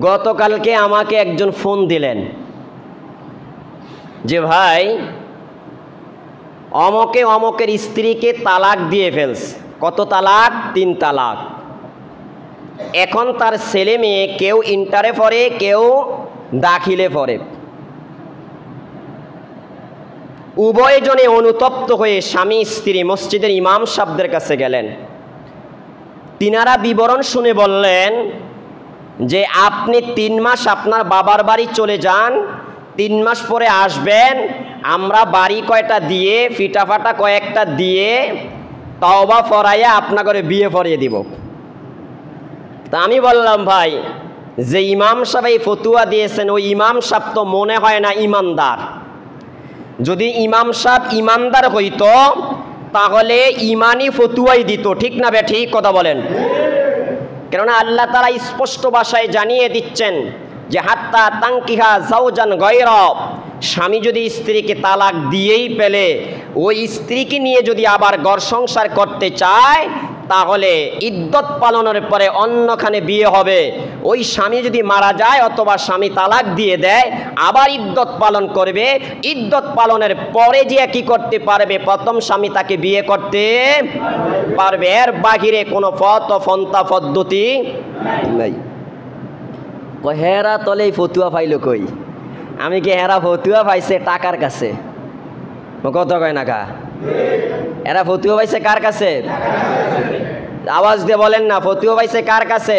গতকালকে আমাকে একজন ফোন দিলেন যে ভাই অমকে অমকের স্ত্রীকে তালাক দিয়ে ফেলছে। কত তালাক? 3 তালাক। এখন তার ছেলে মেয়ে কেউ ইন্টারে পড়ে, কেউ দাখিলে পড়ে। উভয়জনে অনুতপ্ত হয়ে স্বামী স্ত্রী মসজিদের ইমাম সাহেবদের কাছে গেলেন। তিনারা বিবরণ শুনে বললেন যে আপনি 3 মাস আপনার বাবার বাড়ি চলে যান, 3 মাস পরে আসবেন, আমরা বাড়ি কয়টা দিয়ে ফিটাফাটা কয়েকটা দিয়ে তওবা ফরাইয়া আপনার ঘরে বিয়ে পড়িয়ে দিব। তা আমি বললাম ভাই, যে ইমাম সাহেব এই ফতুয়া দিয়েছেন ওই ইমাম সাহেব তো মনে হয় না ইমানদার। যদি ইমাম সাহেব ইমানদার হইতো তাহলে ইমানি ফতুয়াই দিত, ঠিক না বে ঠিক কথা বলেন? কেননা আল্লাহ তাআলা স্পষ্ট ভাষায় জানিয়ে দিচ্ছেন যে হাত্তা তানকিহা যাওজান গায়রা, স্বামী যদি স্ত্রীকে তালাক দিয়েই ফেলে, ওই স্ত্রীকে নিয়ে যদি আবার ঘর সংসার করতে চায় তাহলে ইদ্যত পালনের পরে অন্যখানে বিয়ে হবে। ওই স্বামী যদি মারা যায় অথবা স্বামী তালাক দিয়ে দেয়, আবার ইদ্যত পালন করবে। ইদ্যত পালনের পরে যে কি করতে পারবে, প্রথম স্বামী তাকে বিয়ে করতে পারবে। এর বাহিরে কোনো পথ ফন্তা পদ্ধতি নাই। হেরা তলে ফতুয়া পাইল কই? আমি কি হেরা ফতুয়া পাইছে টাকার কাছে? কত কয় না কা? এরা ফতুয়া পাইছে কার কাছে? আওয়াজ দিয়ে বলেন না, ফতুয়া পাইছে কার কাছে?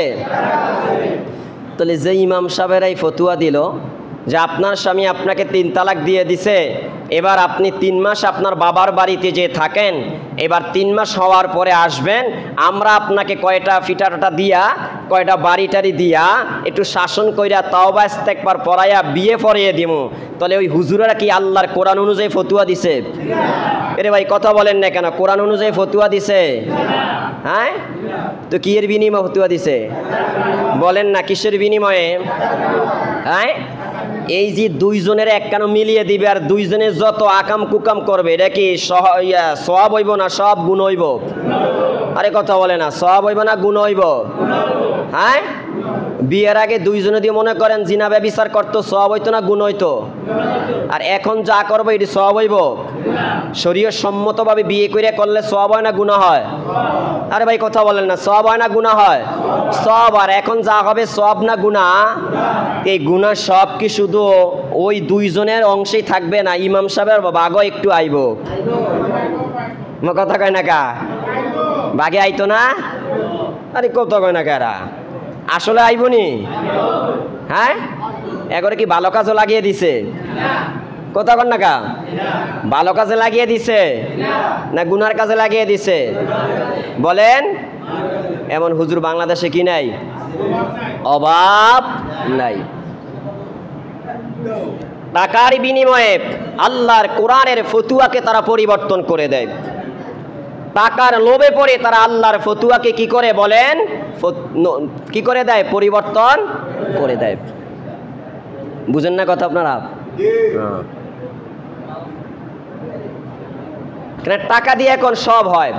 তাহলে যে ইমাম সাহেবের এই ফতুয়া দিল যে আপনার স্বামী আপনাকে 3 তালাক দিয়ে দিছে, এবার আপনি 3 মাস আপনার বাবার বাড়িতে যে থাকেন, এবার 3 মাস হওয়ার পরে আসবেন, আমরা আপনাকে কয়টা ফিটাটা দিয়া কয়টা বাড়িটারি দিয়া একটু শাসন কইরা তাওবা ইস্তেগফার পড়াইয়া বিয়ে পড়িয়ে দিমু। তাহলে ওই হুজুরেরা কি আল্লাহর কোরআন অনুযায়ী ফতুয়া দিছে? এরে ভাই কথা বলেন না কেন? কোরআন অনুযায়ী ফতুয়া দিছে? হ্যাঁ, তো কি এর বিনিময়ে ফতুয়া দিছে? বলেন না কিসের বিনিময়ে? হ্যাঁ, এই যে 2 জনের এক কানো মিলিয়ে দিবে আর 2 জনের যত আকাম কুকাম করবে, এটা কি সওয়াব হইব না সব গুণ হইব? আরে কথা বলে না, সওয়াব হইব না গুণ হইব? হ্যাঁ, বিয়ের আগে 2 জনে দিয়ে মনে করেন জিনা ব্যভিচার করতো, সওয়াব হইতো না গুণ হইতো? আর এখন যা করবো এটি সওয়াব হইব? শরীয়ত সম্মতভাবে বিয়ে করে করলে সওয়াব হয় না গুনাহ হয়? আরে ভাই কথা বলেন না, সওয়াব হয় না গুনাহ হয়? সওয়াব। আর এখন যা হবে সওয়াব না গুনাহ? এই গুনাহ সব কি শুধু ওই 2 জনের অংশেই থাকবে না, ইমাম সাহেবের বাগও একটু আইব? কথা কয় না কা? বাগে আইতো না? আরে কথা কয় না কারা? আসলে আইবনি? হ্যাঁ, এগরে কি ভালো কাজও লাগিয়ে দিছে? কথা কন না কা? ভালো কাজে লাগিয়ে দিছে না গুনার কাজে লাগিয়ে দিছে? বলেন। এমন হুজুর বাংলাদেশে কি নাই? অভাব নাই। টাকার বিনিময়ে আল্লাহর কোরআনের ফতুয়াকে তারা পরিবর্তন করে দেয়। টাকার লোভে পড়ে তারা আল্লাহর ফতুয়াকে কি করে বলেন? কি করে দেয়? পরিবর্তন করে দেয়। বুঝেন না কথা আপনারা? টাকা দিয়ে এখন সব হয়।